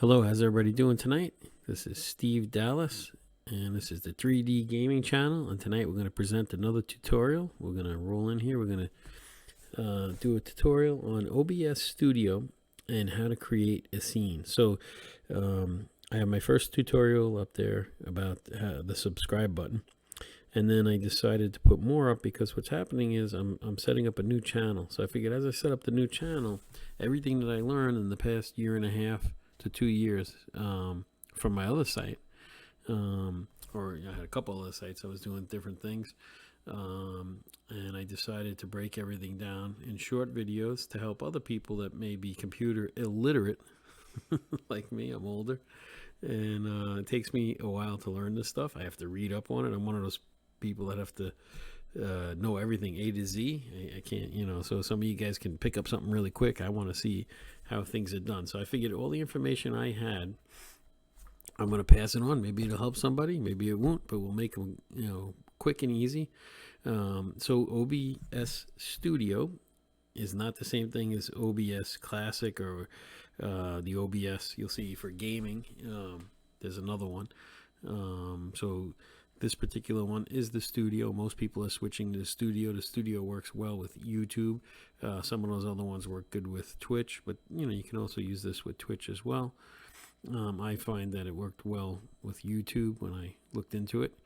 Hello, how's everybody doing tonight? This is Steve Dallas, and this is the 3D Gaming Channel. And tonight we're going to present another tutorial. We're going to roll in here. We're going to do a tutorial on OBS Studio and how to create a scene. So I have my first tutorial up there about the subscribe button. And then I decided to put more up because what's happening is I'm setting up a new channel. So I figured as I set up the new channel, everything that I learned in the past year and a half to 2 years from my other site, or I had a couple other sites. I was doing different things, and I decided to break everything down in short videos to help other people that may be computer illiterate, like me. I'm older, and it takes me a while to learn this stuff. I have to read up on it. I'm one of those people that have to know everything A to Z. I can't, so some of you guys can pick up something really quick. I want to see how things are done. So I figured all the information I had, I'm going to pass it on. Maybe it'll help somebody, maybe it won't, but we'll make them, quick and easy. So OBS Studio is not the same thing as OBS Classic or the OBS you'll see for gaming. There's another one. So this particular one is the Studio. Most people are switching to the Studio. The Studio works well with YouTube. Some of those other ones work good with Twitch, but you can also use this with Twitch as well. I find that it worked well with YouTube when I looked into it.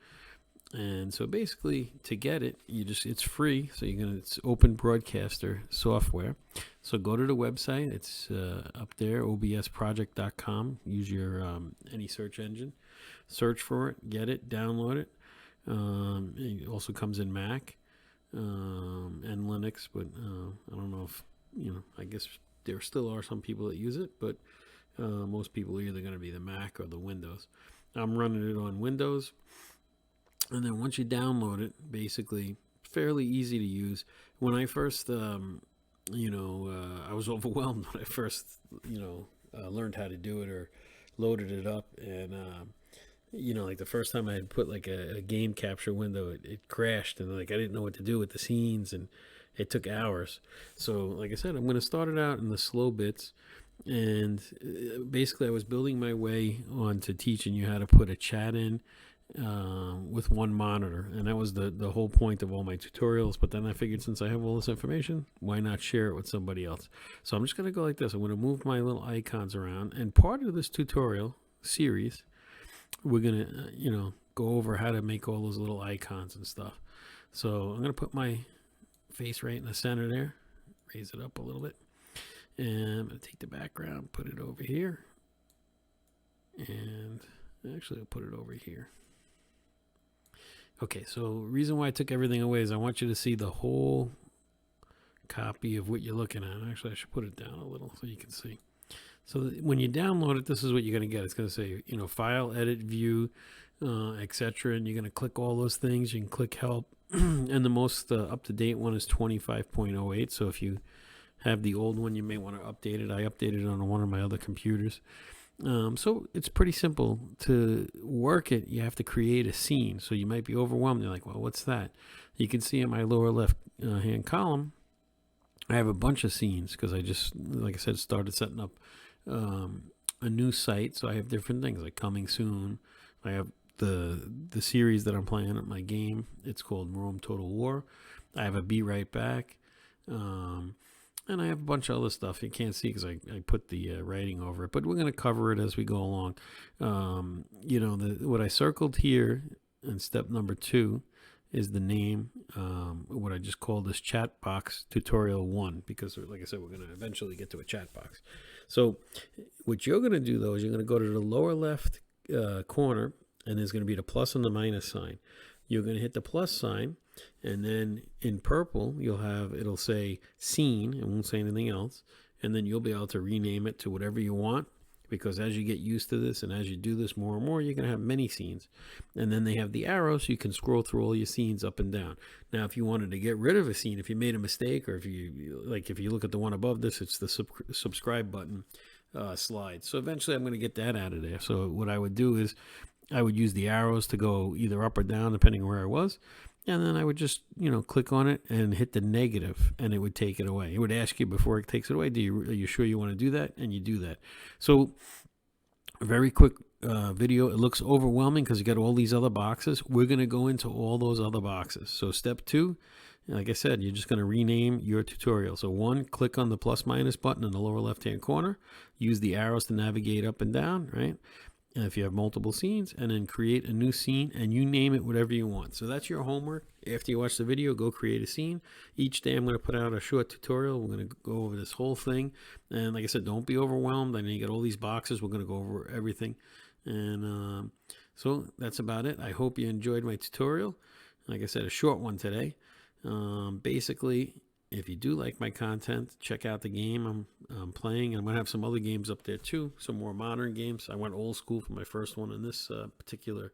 And so basically to get it, it's free. So it's open broadcaster software. So go to the website. It's up there, obsproject.com. Use your any search engine. Search for it, get it, download it. It also comes in Mac and Linux, but I don't know if, I guess there still are some people that use it, but most people are either going to be the Mac or the Windows. I'm running it on Windows. And then once you download it, basically fairly easy to use. When I first, I was overwhelmed when I first, learned how to do it or loaded it up. And, like the first time I had put like a game capture window, it crashed and like I didn't know what to do with the scenes and it took hours. So like I said, I'm going to start it out in the slow bits. And basically I was building my way on to teaching you how to put a chat in with one monitor, and that was the whole point of all my tutorials. But then I figured, since I have all this information, why not share it with somebody else? So I'm just going to go like this. I'm going to move my little icons around, and part of this tutorial series, we're going to go over how to make all those little icons and stuff. So I'm going to put my face right in the center there, raise it up a little bit, and I'm going to take the background, put it over here, and actually I'll put it over here. Okay, so the reason why I took everything away is I want you to see the whole copy of what you're looking at. Actually, I should put it down a little so you can see. So when you download it, this is what you're going to get. It's going to say, file, edit, view, etc. And you're going to click all those things. You can click help. And the most up-to-date one is 25.08. So if you have the old one, you may want to update it. I updated it on one of my other computers. So it's pretty simple. To work it, you have to create a scene. So you might be overwhelmed. You're like, well, what's that? You can see in my lower left hand column, I have a bunch of scenes because I just, like I said, started setting up a new site. So I have different things like coming soon. I have the series that I'm playing at my game. It's called Rome Total War. I have a Be Right Back. And I have a bunch of other stuff you can't see because I put the writing over it. But we're going to cover it as we go along. What I circled here in step number 2 is the name, what I just call this chat box tutorial 1. Because, like I said, we're going to eventually get to a chat box. So what you're going to do, though, is you're going to go to the lower left corner. And there's going to be the plus and the minus sign. You're going to hit the plus sign. And then in purple, it'll say scene. It won't say anything else. And then you'll be able to rename it to whatever you want. Because as you get used to this and as you do this more and more, you're going to have many scenes. And then they have the arrows, so you can scroll through all your scenes up and down. Now, if you wanted to get rid of a scene, if you made a mistake, or if you look at the one above this, it's the subscribe button slide. So eventually I'm going to get that out of there. So what I would do is I would use the arrows to go either up or down, depending on where I was. And then I would just, click on it and hit the negative, and it would take it away. It would ask you before it takes it away, are you sure you want to do that? And you do that. So Very quick video. It looks overwhelming because you got all these other boxes. We're going to go into all those other boxes. So step 2, like I said, you're just going to rename your tutorial. So 1, click on the plus minus button in the lower left hand corner. Use the arrows to navigate up and down, right? And if you have multiple scenes, and then create a new scene, and you name it whatever you want. So that's your homework. After you watch the video, go create a scene. Each day I'm going to put out a short tutorial. We're going to go over this whole thing. And like I said, don't be overwhelmed. I know you get all these boxes. We're going to go over everything. And so that's about it. I hope you enjoyed my tutorial. Like I said, a short one today. Basically, if you do like my content, check out the game I'm playing. I'm going to have some other games up there too, some more modern games. I went old school for my first one in this particular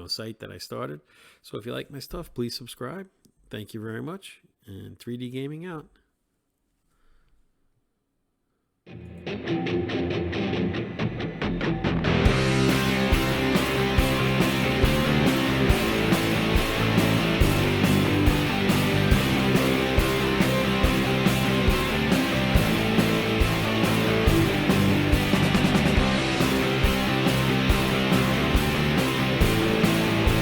site that I started. So if you like my stuff, please subscribe. Thank you very much. And 3D Gaming out.